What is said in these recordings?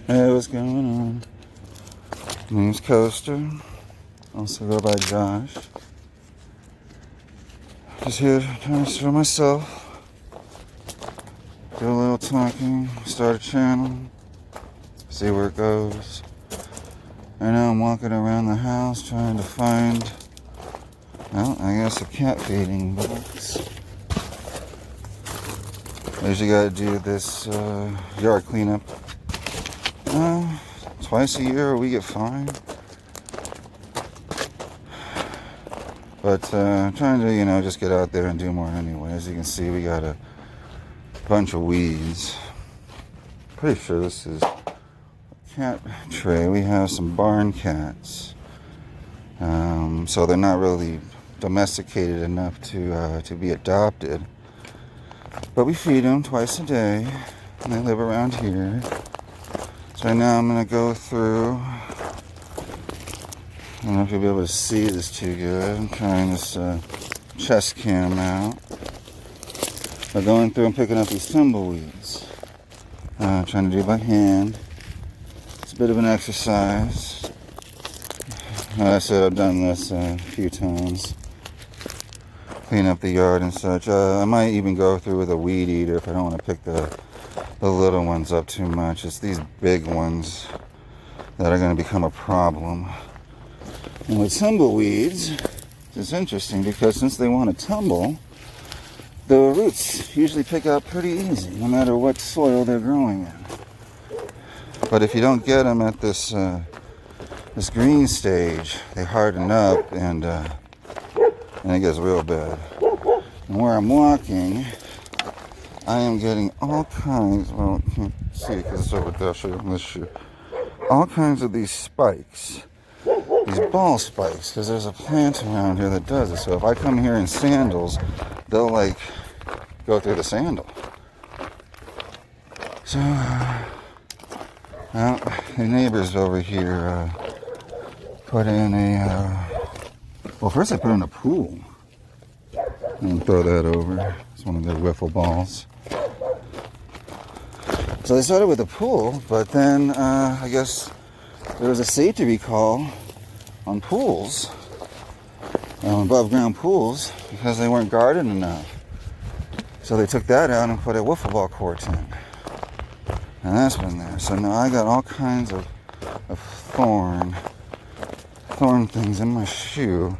Hey, what's going on? My name's Coaster. Also go by Josh. Just here trying to show myself. Do a little talking. Start a channel. See where it goes. Right now I'm walking around the house trying to find, well, I guess a cat feeding box. I usually gotta do this yard cleanup twice a year we get fined. But trying to, just get out there and do more anyway. As you can see, we got a bunch of weeds. Pretty sure this is a cat tray. We have some barn cats. So they're not really domesticated enough to be adopted. But we feed them twice a day. And they live around here. So right now I'm going to go through. I don't know if you'll be able to see this too good. I'm trying this chest cam out. By going through and picking up these tumbleweeds. Trying to do it by hand. It's a bit of an exercise. Like I said, I've done this a few times. Clean up the yard and such. I might even go through with a weed eater if I don't want to pick the little ones up too much. It's these big ones that are going to become a problem. And with tumbleweeds, it's interesting because since they want to tumble, the roots usually pick up pretty easy, no matter what soil they're growing in. But if you don't get them at this green stage, they harden up and it gets real bad. And where I'm walking, I am getting all kinds, well, you can't see because it's over there, I'll show you on this shoe. All kinds of these spikes. These ball spikes, because there's a plant around here that does it. So if I come here in sandals, they'll go through the sandal. So, well, the neighbors over here put in well, first I put in a pool. And throw that over. It's one of their wiffle balls. So they started with a pool, but then I guess there was a safety recall on pools, above ground pools, because they weren't guarded enough. So they took that out and put a wiffle ball court in. And that's been there. So now I got all kinds of thorn things in my shoe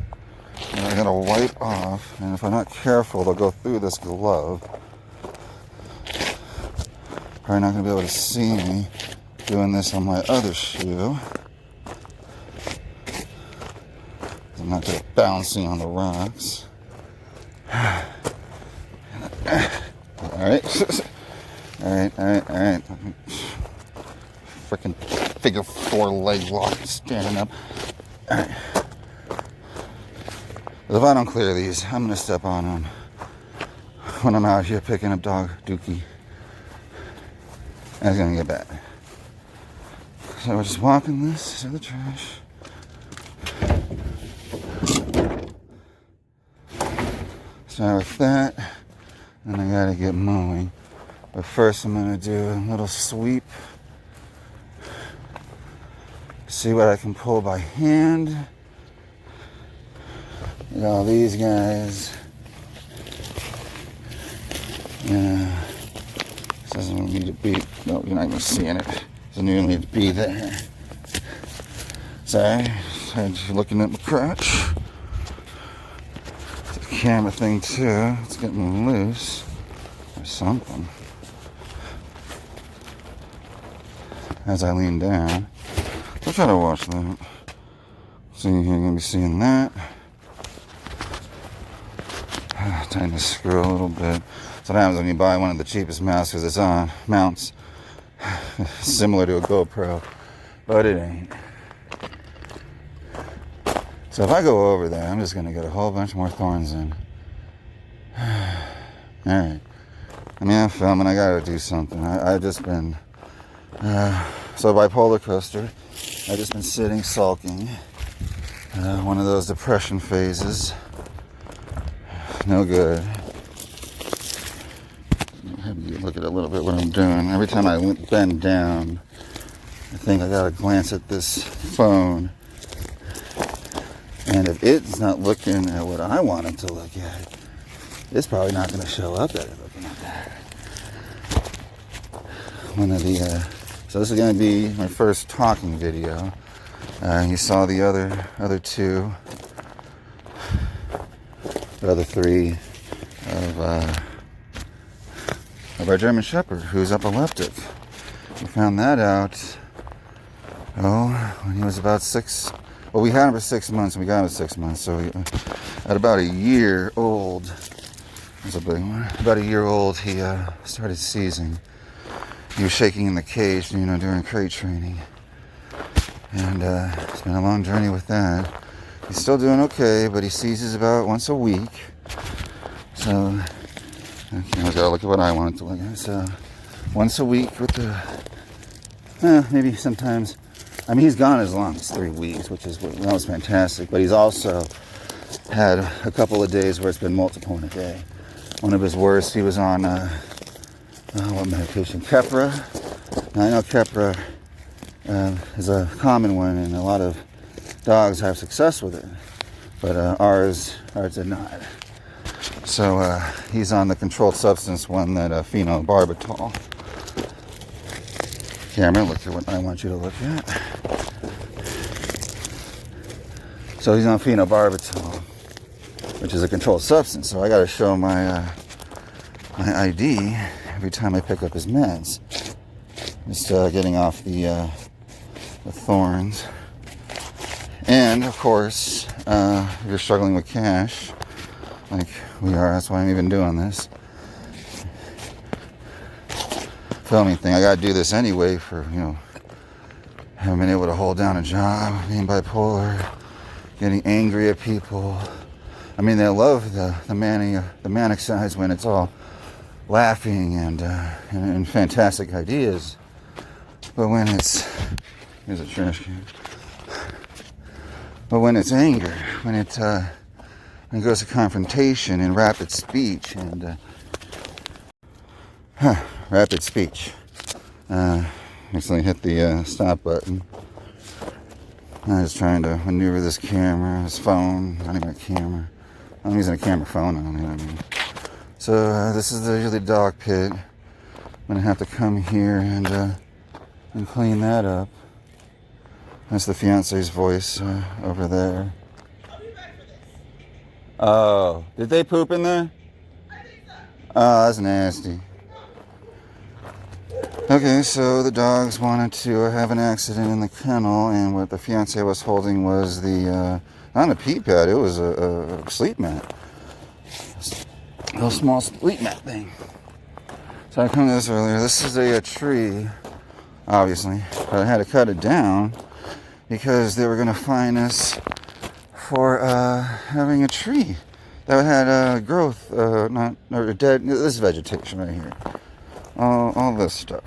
that I gotta wipe off. And if I'm not careful, they'll go through this glove. Probably not gonna be able to see me doing this on my other shoe. I'm not just bouncing on the rocks. Alright. Alright. Freaking figure 4 leg walk standing up. Alright. If I don't clear these, I'm gonna step on them when I'm out here picking up dog dookie. And it's gonna get bad. So we're just walking this to the trash. Start with that, and I gotta get mowing. But first I'm gonna do a little sweep. See what I can pull by hand. You know, these guys. Yeah. This doesn't need to be, no, you're not even seeing it. Doesn't even need to be there. Sorry, I'm looking at my crotch. Camera thing too. It's getting loose or something. As I lean down, I'll try to watch that. So you're gonna be seeing that. Time to screw a little bit. So what happens when you buy one of the cheapest mounts because it's on mounts similar to a GoPro, but it ain't. So if I go over there, I'm just going to get a whole bunch more thorns in. Alright. I mean, I'm filming. I got to do something. I've just been... so bipolar coaster. I've just been sitting, sulking. One of those depression phases. No good. Have you look at a little bit what I'm doing. Every time I bend down, I think I gotta glance at this phone. And if it's not looking at what I want it to look at, it's probably not going to show up that it's looking at that. So this is going to be my first talking video. You saw the other two, the other three of our German Shepherd, who's epileptic. We found that out, when he was about 6. Well, we had him for 6 months, and we got him at 6 months. So at about a year old, that's a big one. About a year old, he started seizing. He was shaking in the cage, during crate training. And it's been a long journey with that. He's still doing okay, but he seizes about once a week. So, I gotta look at what I want it to look at. So, once a week with maybe sometimes. I mean, he's gone as long as 3 weeks, that was fantastic. But he's also had a couple of days where it's been multiple in a day. One of his worst, he was on, what medication? Keppra. Now, I know Keppra is a common one, and a lot of dogs have success with it. But ours did not. So he's on the controlled substance one, that phenobarbital. Camera, look at what I want you to look at. So he's on phenobarbital, which is a controlled substance. So I got to show my ID every time I pick up his meds. Just getting off the thorns. And of course, if you're struggling with cash, like we are, that's why I'm even doing this filming thing. I gotta do this anyway for, haven't been able to hold down a job, being bipolar, getting angry at people. I mean, they love the manic sides when it's all laughing and fantastic ideas. But when here's a trash can. But when it's anger, when it goes to confrontation and rapid speech and rapid speech. Accidentally hit the stop button. I was trying to maneuver this camera, this phone, not even a camera. I'm using a camera phone on it, So this is usually the dog pit. I'm gonna have to come here and clean that up. That's the fiance's voice over there. Oh, did they poop in there? Oh, that's nasty. Okay, so the dogs wanted to have an accident in the kennel, and what the fiance was holding was not a pee pad, it was a sleep mat. A little small sleep mat thing. So I come to this earlier. This is a tree, obviously, but I had to cut it down because they were going to fine us for having a tree that had growth, dead. This is vegetation right here. All this stuff.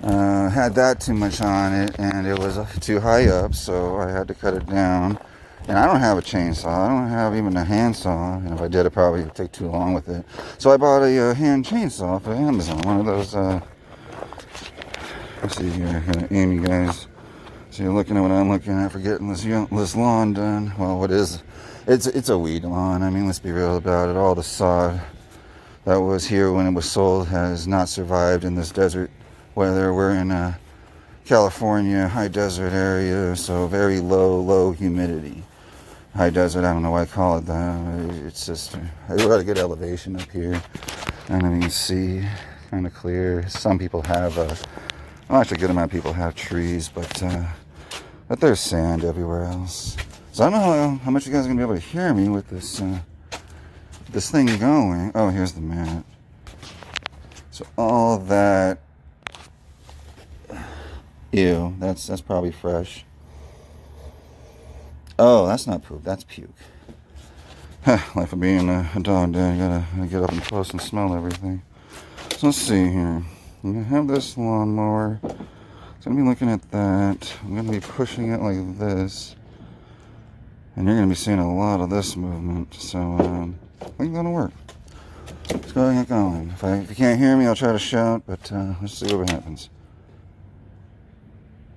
Had that too much on it, and it was too high up, so I had to cut it down. And I don't have a chainsaw. I don't have even a handsaw. And if I did, it probably would take too long with it. So I bought a hand chainsaw off of Amazon. One of those, let's see here. I'm going to aim you guys. So you're looking at what I'm looking at for getting this lawn done. Well, what is it? It's a weed lawn. I mean, let's be real about it. All the sod that was here when it was sold has not survived in this desert weather. We're in California, high desert area, so very low humidity. High desert, I don't know why I call it that. It's just, I got a good elevation up here. And then you can see, kind of clear. Some people have, actually a good amount of people have trees, but there's sand everywhere else. So I don't know how much you guys are going to be able to hear me with this thing going. Oh, here's the mat. So all that, ew, that's probably fresh. Oh, that's not poop, that's puke. Life of being a dog dad, you gotta get up and close and smell everything. So let's see here. I'm gonna have this lawnmower. So I'm gonna be looking at that. I'm gonna be pushing it like this. And you're gonna be seeing a lot of this movement. So I think that'll work. Let's go ahead and get going. If you can't hear me, I'll try to shout, but let's see what happens.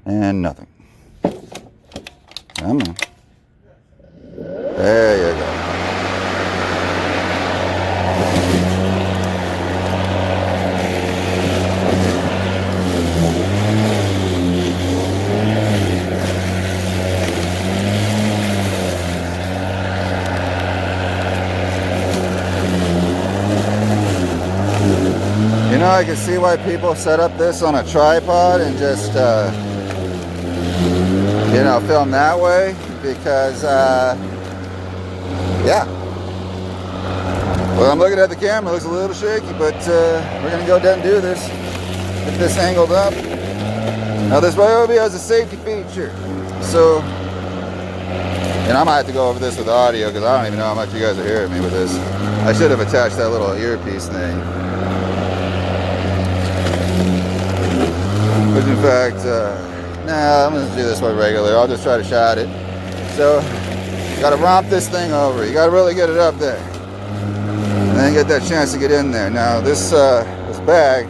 And nothing. Come on. There you go. You know, I can see why people set up this on a tripod and just, you know, film that way, because, yeah. Well, I'm looking at the camera, it looks a little shaky, but we're going to go down and do this. Get this angled up. Now, this Ryobi has a safety feature, so, and I might have to go over this with audio, because I don't even know how much you guys are hearing me with this. I should have attached that little earpiece thing. But in fact, nah, I'm going to do this one regular. I'll just try to shot it. So, you got to romp this thing over. You got to really get it up there. And then get that chance to get in there. Now, this bag,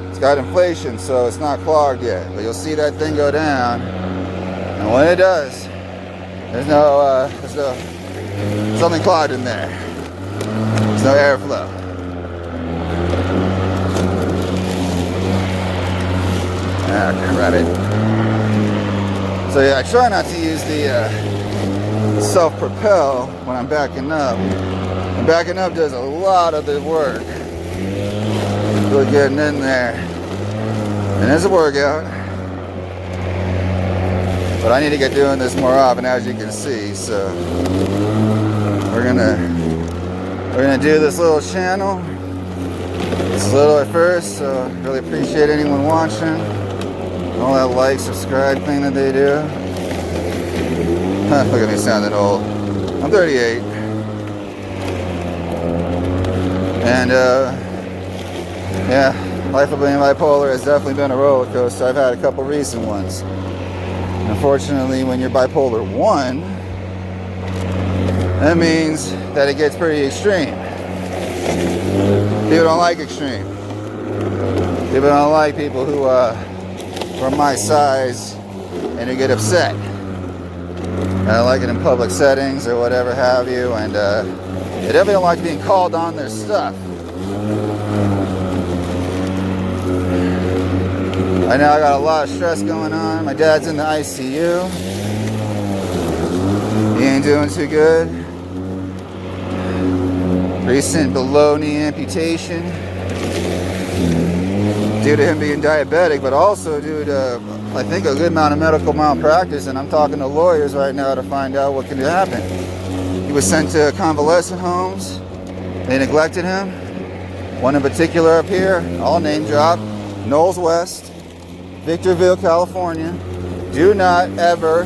it's got inflation, so it's not clogged yet. But you'll see that thing go down. And when it does, there's no something clogged in there. There's no airflow. Ah, rabbit. So yeah, I try not to use the self-propel when I'm backing up. And backing up does a lot of the work. Really getting in there. And it's a workout. But I need to get doing this more often, as you can see. So we're gonna do this little channel. It's little at first, so really appreciate anyone watching. All that like, subscribe thing that they do. Look at me sounding old. I'm 38. And yeah, life of being bipolar has definitely been a roller coaster. I've had a couple recent ones. Unfortunately, when you're bipolar 1, that means that it gets pretty extreme. People don't like extreme. People don't like people who from my size and who get upset. I don't like it in public settings or whatever have you, and they definitely don't like being called on their stuff. I know I got a lot of stress going on. My dad's in the ICU. He ain't doing too good. Recent below knee amputation due to him being diabetic, but also due to, I think, a good amount of medical malpractice, and I'm talking to lawyers right now to find out what can happen. He was sent to convalescent homes. They neglected him. One in particular up here, all name drop, Knowles West, Victorville, California. Do not ever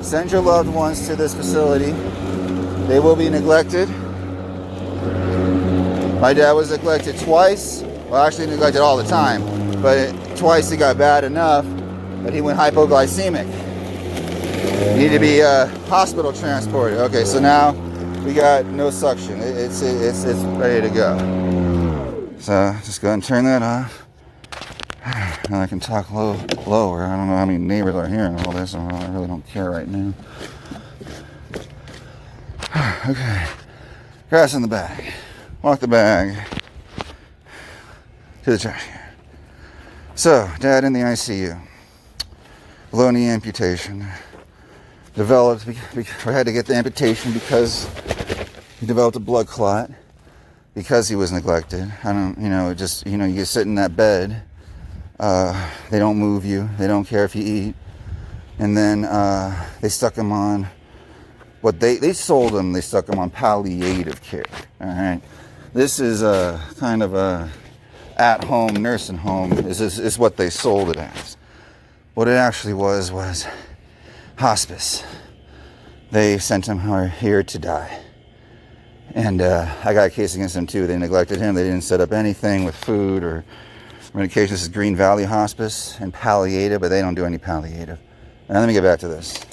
send your loved ones to this facility. They will be neglected. My dad was neglected twice. Well, actually neglected all the time, but twice it got bad enough that he went hypoglycemic. He needed to be hospital transported. Okay, so now we got no suction. It's ready to go. So just go ahead and turn that off. Now I can talk lower. I don't know how many neighbors are hearing all this. I really don't care right now. Okay, grass in the bag. Walk the bag to the trash can. So, dad in the ICU. Below knee amputation. Developed, we had to get the amputation because he developed a blood clot because he was neglected. I don't, you sit in that bed. They don't move you. They don't care if you eat. And then they stuck him on what they sold him. They stuck him on palliative care. All right. This is a kind of a at-home nursing home. Is what they sold it as. What it actually was hospice. They sent him here to die. And I got a case against them too. They neglected him. They didn't set up anything with food or medication. This is Green Valley Hospice and palliative, but they don't do any palliative. Now let me get back to this.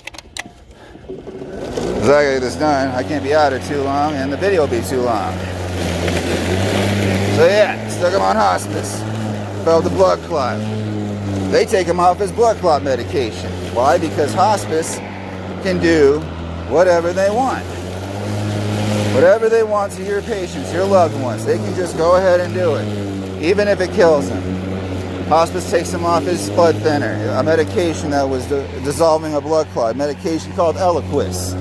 Because I gotta get this done. I can't be out here too long, and the video will be too long. So yeah, stuck him on hospice. Developed a blood clot. they take him off his blood clot medication. Why? Because hospice can do whatever they want. Whatever they want to your patients, your loved ones, they can just go ahead and do it, even if it kills them. Hospice takes him off his blood thinner, a medication that was dissolving a blood clot, a medication called Eliquis.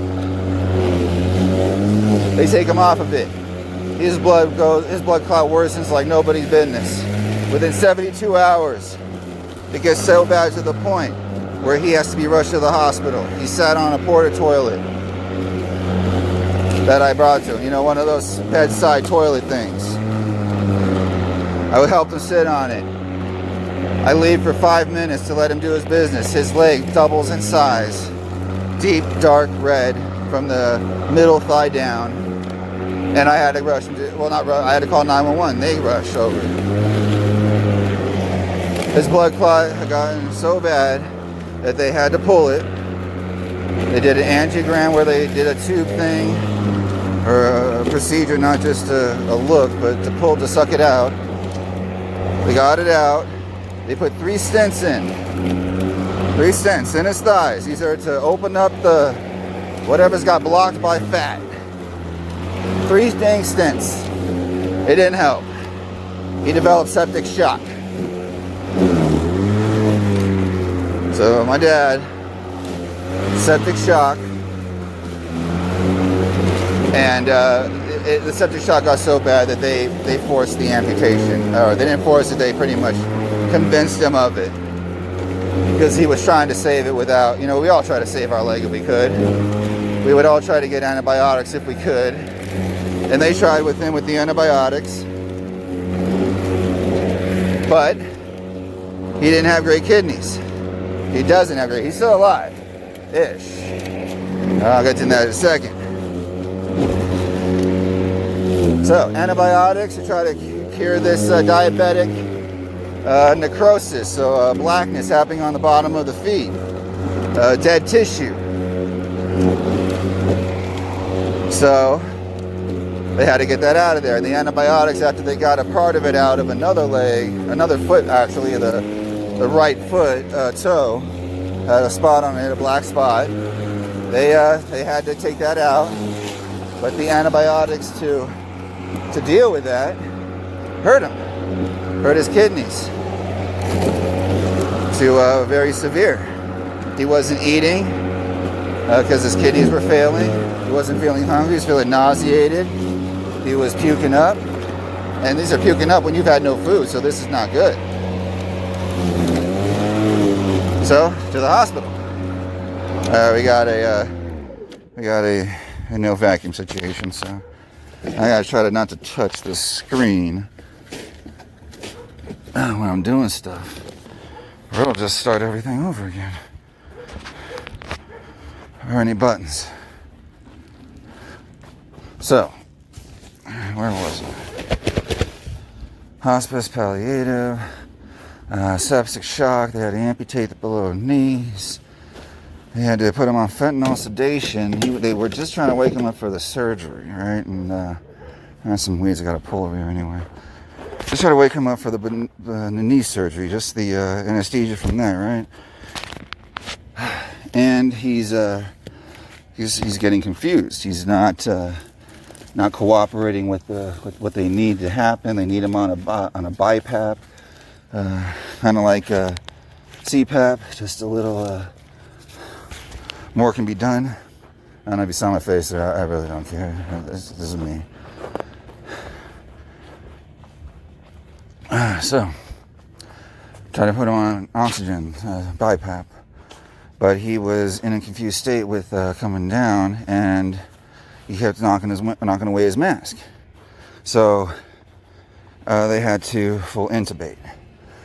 They take him off of it. His blood clot worsens like nobody's business. Within 72 hours, it gets so bad to the point where he has to be rushed to the hospital. He sat on a porta toilet that I brought to him. You know, one of those bedside toilet things. I would help him sit on it. I leave for 5 minutes to let him do his business. His leg doubles in size. Deep, dark red from the middle thigh down. And I had to rush him to, well, not rush, I had to call 911. They rushed over. His blood clot had gotten so bad that they had to pull it. They did an angiogram where they did a tube thing, or a procedure, not just a look, but to suck it out. They got it out. They put 3 stents in. 3 stents in his thighs. These are to open up the whatever's got blocked by fat. 3 dang stents. It didn't help. He developed septic shock. So my dad, septic shock, and the septic shock got so bad that they forced the amputation. Or they didn't force it, they pretty much convinced him of it. Because he was trying to save it without, you know, we all try to save our leg if we could. We would all try to get antibiotics if we could. And they tried with him with the antibiotics. But he didn't have great kidneys. He doesn't have great, he's still alive. Ish. I'll get to that in a second. So, antibiotics to try to cure this diabetic necrosis, so blackness happening on the bottom of the feet, dead tissue. So, they had to get that out of there. And the antibiotics, after they got a part of it out of another leg, another foot actually, the right foot toe, had a spot on it, a black spot. They had to take that out. But the antibiotics to deal with that hurt him, hurt his kidneys to very severe. He wasn't eating because his kidneys were failing. He wasn't feeling hungry. He was feeling nauseated. He was puking up, and these are puking up when you've had no food, so this is not good. So to the hospital. We got a no vacuum situation, so I gotta try to not to touch the screen when I'm doing stuff, or it'll just start everything over again. Or any buttons. So, where was I? Hospice, palliative, septic shock. They had to amputate the below knees. They had to put him on fentanyl sedation. They were just trying to wake him up for the surgery, right? And that's some weeds I got to pull over here anyway. Just try to wake him up for the knee surgery, just the anesthesia from there, right? And he's getting confused. He's not cooperating with what they need to happen. They need him on a BiPAP, kind of like CPAP, just a little more can be done. I don't know if you saw my face there. I really don't care. This is me. So, try to put him on oxygen, BiPAP. But he was in a confused state with coming down, and he kept knocking away his mask. So they had to full intubate.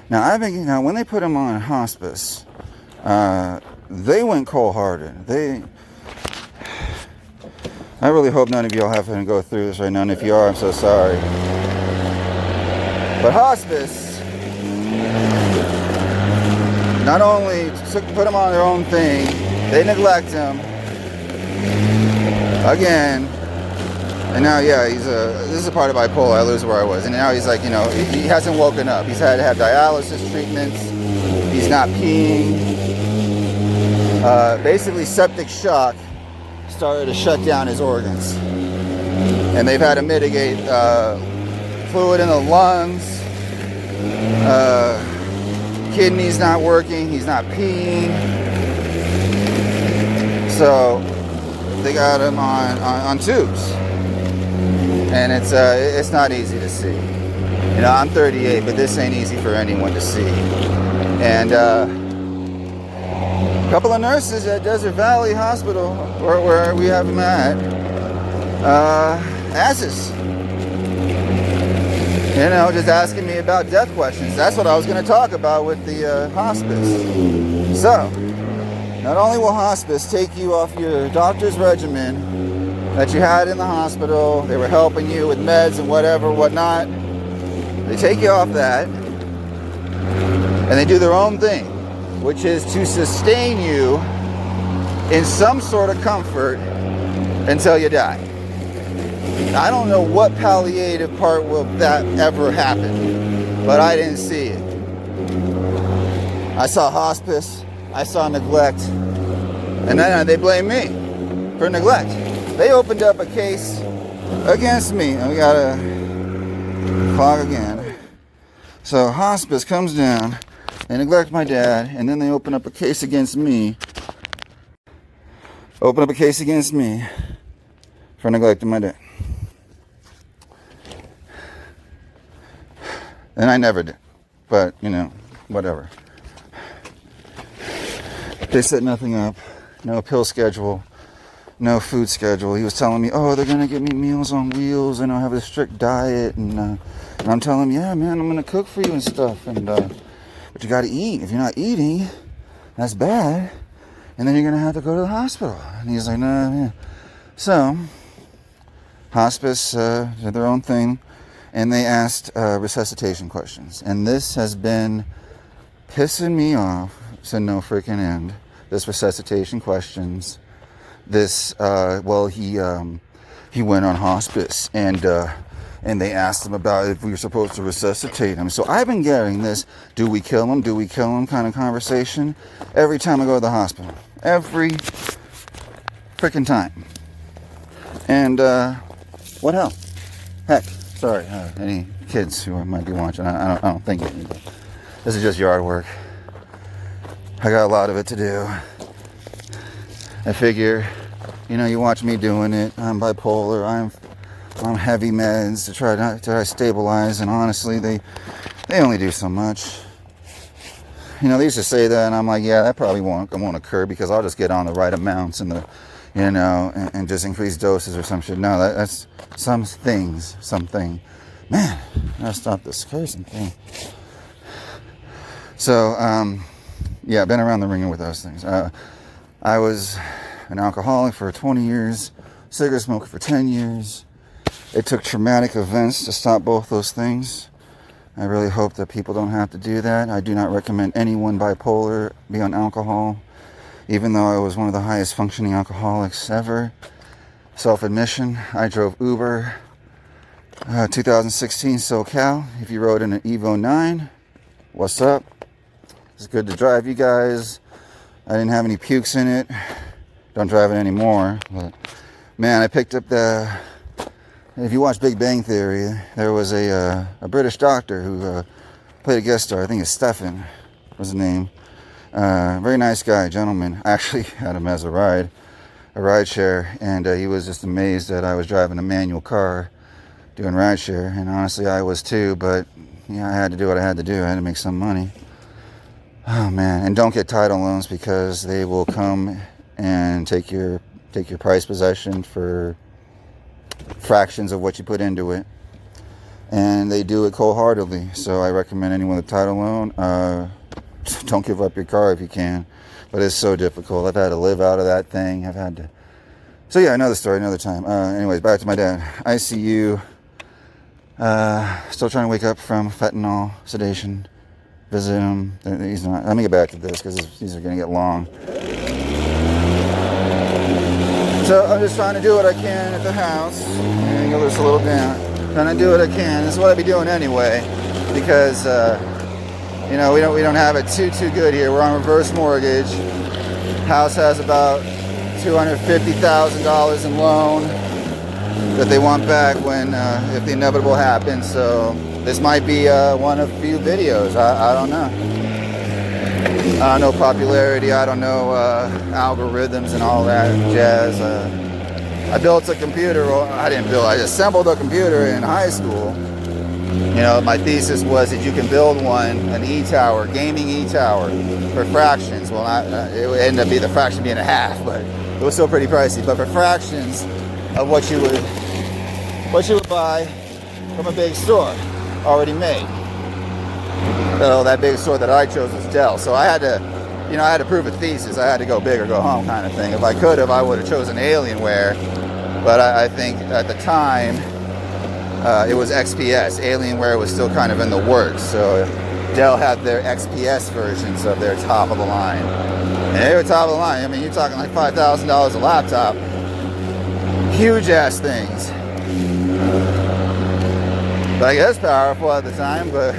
Now when they put him on hospice, they went cold-hearted. I really hope none of y'all have to go through this right now, and if you are, I'm so sorry. But hospice not only put them on their own thing, they neglect them again, And now, yeah, this is a part of bipolar. I lose where I was. And now he's like, he hasn't woken up. He's had to have dialysis treatments. He's not peeing. Basically, septic shock started to shut down his organs. And they've had to mitigate fluid in the lungs. Kidneys not working. He's not peeing. So they got him on tubes. And it's not easy to see. I'm 38, but this ain't easy for anyone to see. And a couple of nurses at Desert Valley Hospital, where we have him at, asses. Just asking me about death questions. That's what I was going to talk about with the hospice. So, not only will hospice take you off your doctor's regimen that you had in the hospital, they were helping you with meds and whatnot. They take you off that, and they do their own thing, which is to sustain you in some sort of comfort until you die. I don't know what palliative part will that ever happen, but I didn't see it. I saw hospice, I saw neglect, and then they blame me for neglect. They opened up a case against me. We got a clock again. So hospice comes down, they neglect my dad, and then they open up a case against me. Open up a case against me for neglecting my dad. And I never did. But, whatever. They set nothing up. No pill schedule. No food schedule. He was telling me, they're going to give me meals on wheels and I'll have a strict diet. And I'm telling him, yeah, man, I'm going to cook for you and stuff. But you got to eat. If you're not eating, that's bad. And then you're going to have to go to the hospital. And he's like, nah, man. So, hospice did their own thing. And they asked resuscitation questions. And this has been pissing me off to no freaking end. This resuscitation questions. This, he went on hospice, and they asked him about if we were supposed to resuscitate him. So I've been getting this, do we kill him kind of conversation every time I go to the hospital. Every freaking time. And, what hell? Heck, sorry, any kids who might be watching, I don't think it. This is just yard work. I got a lot of it to do. I figure, you watch me doing it. I'm bipolar. I'm on heavy meds to try to stabilize. And honestly, they only do so much. They used to say that, and I'm like, yeah, that probably won't occur because I'll just get on the right amounts and and just increase doses or some shit. No, that's something. Man, I gotta stop this cursing thing. So, yeah, I've been around the ringer with those things. I was an alcoholic for 20 years, cigarette smoker for 10 years. It took traumatic events to stop both those things. I really hope that people don't have to do that. I do not recommend anyone bipolar be on alcohol, even though I was one of the highest functioning alcoholics ever. Self-admission, I drove Uber, 2016 SoCal. If you rode in an Evo 9, what's up? It's good to drive you guys. I didn't have any pukes in it. Don't drive it anymore. But man, I picked up if you watch Big Bang Theory, there was a British doctor who played a guest star. I think it's Stefan was his name. Very nice guy, gentleman. I actually had him as a ride share, and he was just amazed that I was driving a manual car doing ride share. And honestly, I was too. But I had to do what I had to do. I had to make some money. Oh man, and don't get title loans because they will come and take your prized possession for fractions of what you put into it. And they do it cold-heartedly. So I recommend anyone with a title loan, don't give up your car if you can. But it's so difficult. I've had to live out of that thing. So yeah, another story, another time. Anyways, back to my dad. ICU. Still trying to wake up from fentanyl sedation. Visit him. He's not. Let me get back to this because these are going to get long. So I'm just trying to do what I can at the house. And go this a little down. Trying to do what I can. This is what I'd be doing anyway, because you know, we don't have it too good here. We're on reverse mortgage. House has about $250,000 in loan that they want back when if the inevitable happens. So this might be one of a few videos. I don't know. I don't know popularity. I don't know algorithms and all that jazz. I built a computer. Well, I didn't build. I assembled a computer in high school. You know, my thesis was that you can build one, an E-tower, gaming E-tower, for fractions. Well, it would end up being the fraction being a half, but it was still pretty pricey. But for fractions of what you would buy from a big store, already made. So that big store that I chose was Dell. So I had to, you know, I had to prove a thesis. I had to go big or go home kind of thing. If I could have, I would have chosen Alienware. But I think at the time, it was XPS. Alienware was still kind of in the works. So Dell had their XPS versions of their top of the line. And they were top of the line. I mean, you're talking like $5,000 a laptop. Huge ass things. But I guess powerful at the time. But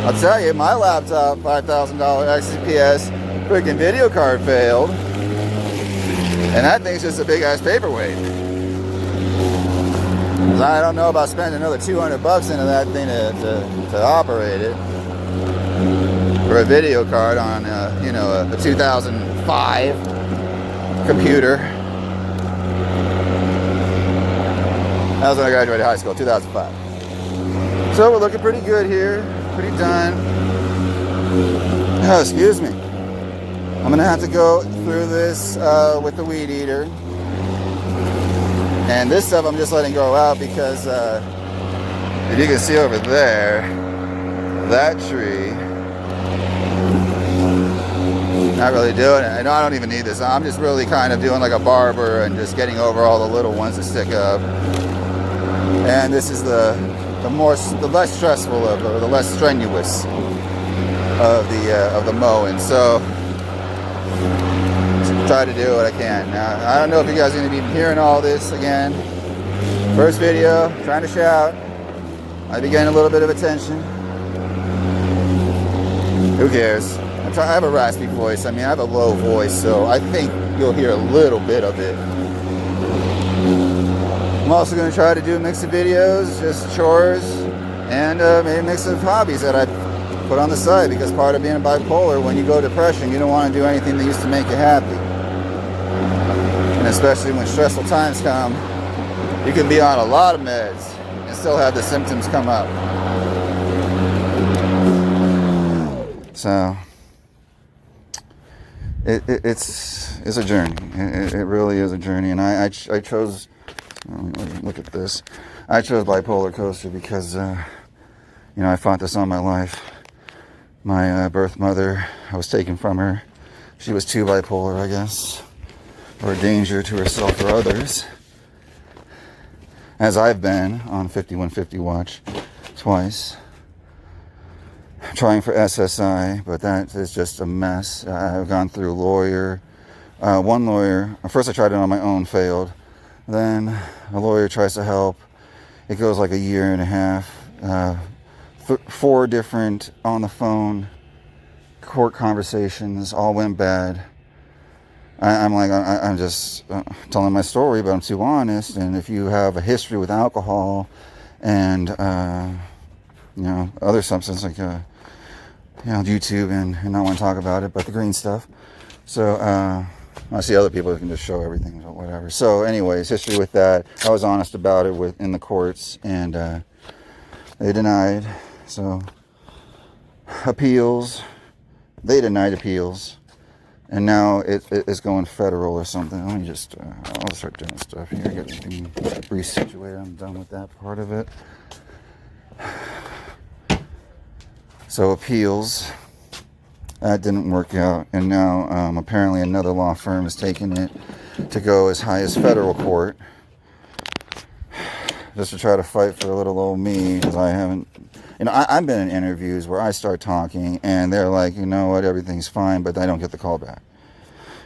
I'll tell you, my laptop, $5,000 XPS freaking video card failed. And that thing's just a big ass paperweight. I don't know about spending another $200 into that thing to operate it. For a video card on you know, a 2005 computer. That was when I graduated high school, 2005. So we're looking pretty good here, pretty done. Oh, excuse me. I'm gonna have to go through this with the weed eater. And this stuff I'm just letting grow out because if you can see over there, that tree, not really doing it. I know I don't even need this. I'm just really kind of doing like a barber and just getting over all the little ones that stick up. And this is the less stressful of, or the less strenuous of the mowing. So try to do what I can. Now, I don't know if you guys are going to be hearing all this again. First video, trying to shout. Might be getting a little bit of attention. Who cares? I have a raspy voice. I mean, I have a low voice, so I think you'll hear a little bit of it. I'm also going to try to do a mix of videos, just chores, and maybe a mix of hobbies that I put on the side, because part of being a bipolar, when you go depression, you don't want to do anything that used to make you happy. And especially when stressful times come, you can be on a lot of meds and still have the symptoms come up. So it's a journey. It really is a journey. And I chose, look at this. I chose bipolar coaster because you know, I fought this all my life. My birth mother, I was taken from her. She was too bipolar, I guess, or a danger to herself or others. As I've been on 5150 watch twice, trying for SSI, but that is just a mess. I've gone through one lawyer. First I tried it on my own, failed. Then a lawyer tries to help. It goes like a year and a half. 4 different on the phone court conversations, all went bad. I'm just telling my story, but I'm too honest. And if you have a history with alcohol and you know, other substances like you know, YouTube, and not want to talk about it, but the green stuff. So I see other people that can just show everything or whatever. So anyways, history with that. I was honest about it in the courts, and they denied. So appeals, they denied appeals. And now it's going federal or something. Let me just, I'll start doing stuff here. Get everything resituated. I'm done with that part of it. So appeals, that didn't work out. And now apparently another law firm is taking it to go as high as federal court. Just to try to fight for a little old me, because I haven't, you know, I've been in interviews where I start talking and they're like, you know what, everything's fine, but I don't get the call back.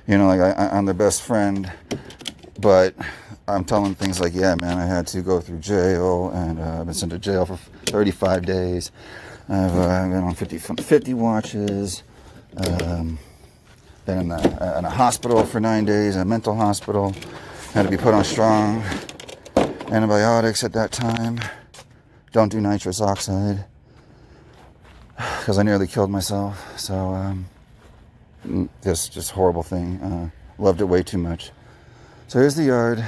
You know, like I'm their best friend, But I'm telling things like, yeah, man, I had to go through jail, and I've been sent to jail for 35 days. I've been on 50 watches. Been in a hospital for 9 days, a mental hospital. Had to be put on strong antibiotics at that time. Don't do nitrous oxide, because I nearly killed myself. So just horrible thing. Loved it way too much. So here's the yard.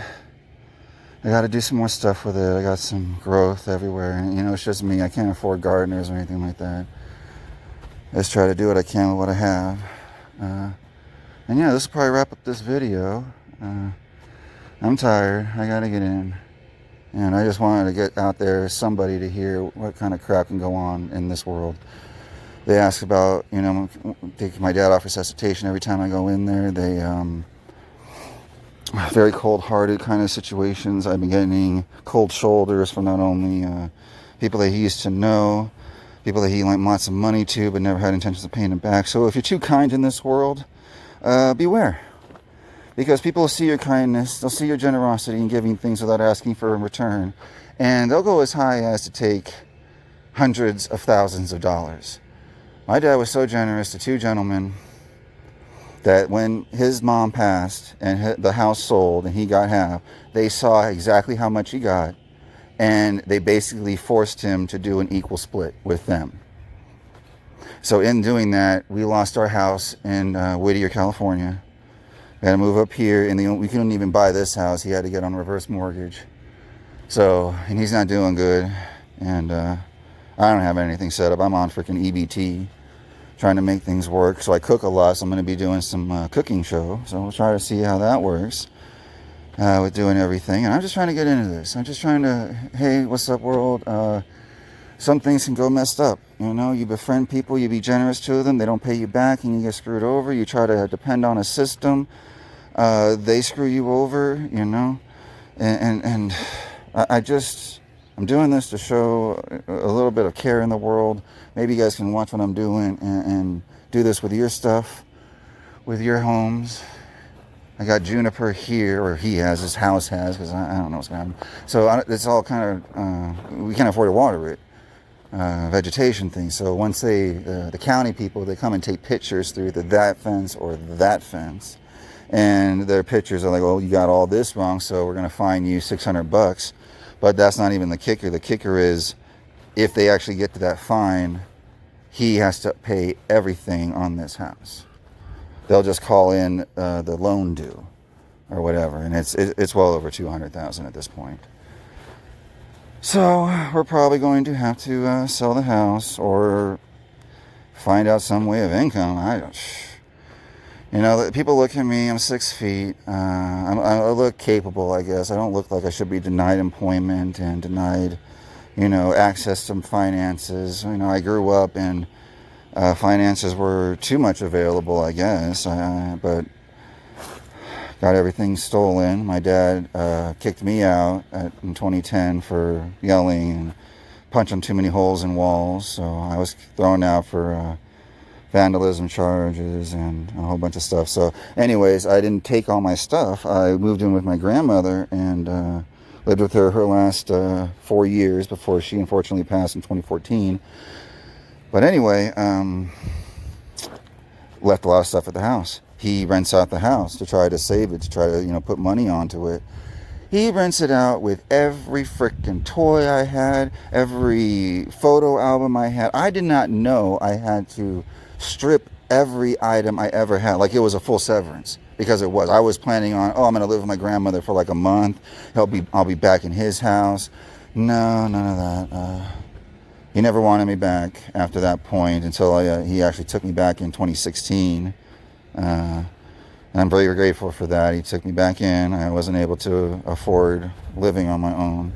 I got to do some more stuff with it. I got some growth everywhere. And, it's just me. I can't afford gardeners or anything like that. I just try to do what I can with what I have. And yeah, this will probably wrap up this video. I'm tired. I got to get in. And I just wanted to get out there, somebody to hear what kind of crap can go on in this world. They ask about, take my dad off resuscitation every time I go in there. They, very cold-hearted kind of situations. I've been getting cold shoulders from not only people that he used to know, people that he lent lots of money to but never had intentions of paying him back. So if you're too kind in this world, beware. Because people will see your kindness, they'll see your generosity in giving things without asking for a return. And they'll go as high as to take hundreds of thousands of dollars. My dad was so generous to two gentlemen that when his mom passed and the house sold and he got half, they saw exactly how much he got, and they basically forced him to do an equal split with them. So in doing that, we lost our house in Whittier, California. We had to move up here, and we couldn't even buy this house. He had to get on a reverse mortgage. So, and he's not doing good, and I don't have anything set up. I'm on freaking EBT, trying to make things work. So I cook a lot, so I'm going to be doing some cooking show. So we'll try to see how that works with doing everything. And I'm just trying to get into this. I'm just trying to, hey, what's up, world? Some things can go messed up. You befriend people, you be generous to them, they don't pay you back, and you get screwed over. You try to depend on a system, they screw you over, And I'm doing this to show a little bit of care in the world. Maybe you guys can watch what I'm doing and do this with your stuff, with your homes. I got juniper here, or his house has, because I don't know what's going to happen. So it's all kind of, we can't afford to water it, vegetation thing. So once the county people, they come and take pictures through that fence or that fence. And their pictures are like, oh, you got all this wrong, so we're going to fine you $600. But that's not even the kicker. The kicker is, if they actually get to that fine, he has to pay everything on this house. They'll just call in the loan due or whatever, and it's well over $200,000 at this point. So we're probably going to have to sell the house or find out some way of income. People look at me, I'm 6 feet, I look capable, I guess. I don't look like I should be denied employment and denied, access to finances. I grew up and finances were too much available, I guess, but got everything stolen. My dad kicked me out in 2010 for yelling and punching too many holes in walls, so I was thrown out for vandalism charges and a whole bunch of stuff. So anyways, I didn't take all my stuff. I moved in with my grandmother and lived with her last 4 years before she unfortunately passed in 2014. But anyway, left a lot of stuff at the house. He rents out the house to try to save it, to try to put money onto it. He rents it out with every freaking toy I had, every photo album I had. I did not know I had to strip every item I ever had, like it was a full severance, because it was. I was planning on, I'm going to live with my grandmother for like a month. I'll be back in his house. No, none of that. He never wanted me back after that point until he actually took me back in 2016. And I'm very grateful for that. He took me back in. I wasn't able to afford living on my own,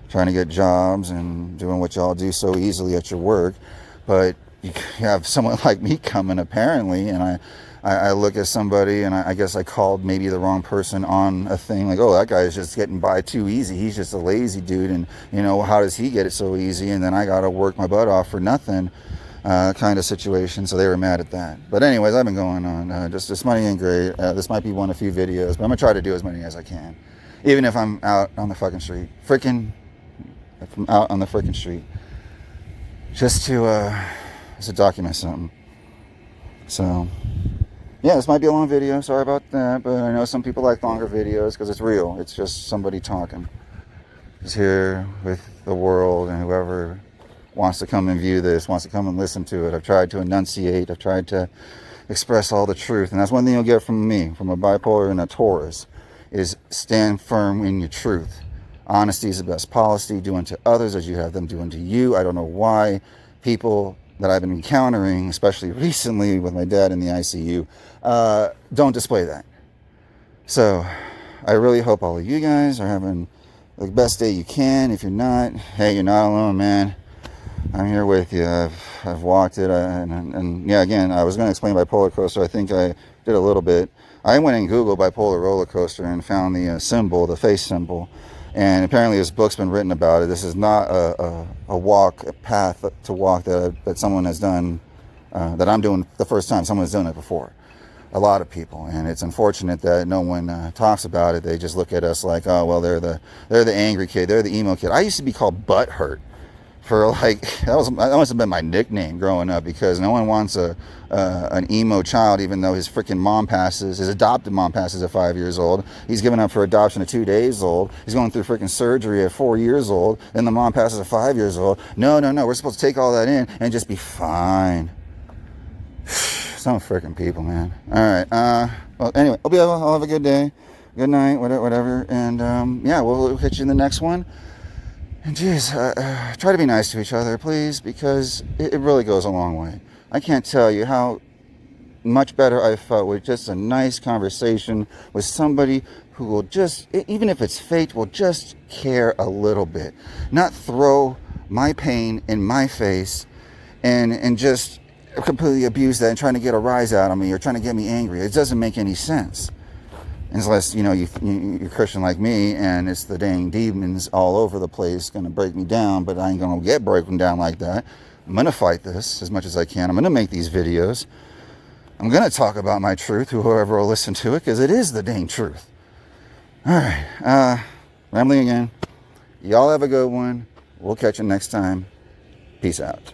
trying to get jobs and doing what y'all do so easily at your work. But you have someone like me coming, apparently, and I look at somebody, and I guess I called maybe the wrong person on a thing, like, oh, that guy is just getting by too easy. He's just a lazy dude, and, how does he get it so easy? And then I got to work my butt off for nothing. kind of situation, so they were mad at that. But anyways, I've been going on. Just this money ain't great. This might be one of a few videos, but I'm gonna try to do as many as I can, even if I'm out on the fucking street, if I'm out on the freaking street, just to document something. So yeah, this might be a long video. Sorry about that, but I know some people like longer videos because it's real. It's just somebody talking. Just here with the world and whoever wants to come and view this, wants to come and listen to it. I've tried to enunciate. I've tried to express all the truth. And that's one thing you'll get from me, from a bipolar and a Taurus, is stand firm in your truth. Honesty is the best policy. Do unto others as you have them do unto you. I don't know why people that I've been encountering, especially recently with my dad in the ICU, don't display that. So I really hope all of you guys are having the best day you can. If you're not, hey, you're not alone, man. I'm here with you. I've walked it, and yeah, again, I was going to explain bipolar coaster. I think I did a little bit. I went and Googled bipolar roller coaster and found the symbol, the face symbol, and apparently this book's been written about it. This is not a path to walk that someone has done, that I'm doing the first time. Someone's done it before. A lot of people, and it's unfortunate that no one talks about it. They just look at us like, oh well, they're the angry kid, they're the emo kid. I used to be called Butthurt for like that must have been my nickname growing up, because no one wants an emo child, even though his adopted mom passes at 5 years old. He's given up for adoption at 2 days old. He's going through freaking surgery at 4 years old. Then the mom passes at 5 years old. No, we're supposed to take all that in and just be fine. Some freaking people, man. All right. Well, anyway, I'll have a good day, good night, whatever. And yeah, we'll hit you in the next one. And geez, try to be nice to each other, please, because it really goes a long way. I can't tell you how much better I felt with just a nice conversation with somebody who will just, even if it's fake, will just care a little bit, not throw my pain in my face and just completely abuse that and trying to get a rise out of me or trying to get me angry. It doesn't make any sense. Unless, you're Christian like me and it's the dang demons all over the place going to break me down, but I ain't going to get broken down like that. I'm going to fight this as much as I can. I'm going to make these videos. I'm going to talk about my truth, whoever will listen to it, because it is the dang truth. All right. Rambling again. Y'all have a good one. We'll catch you next time. Peace out.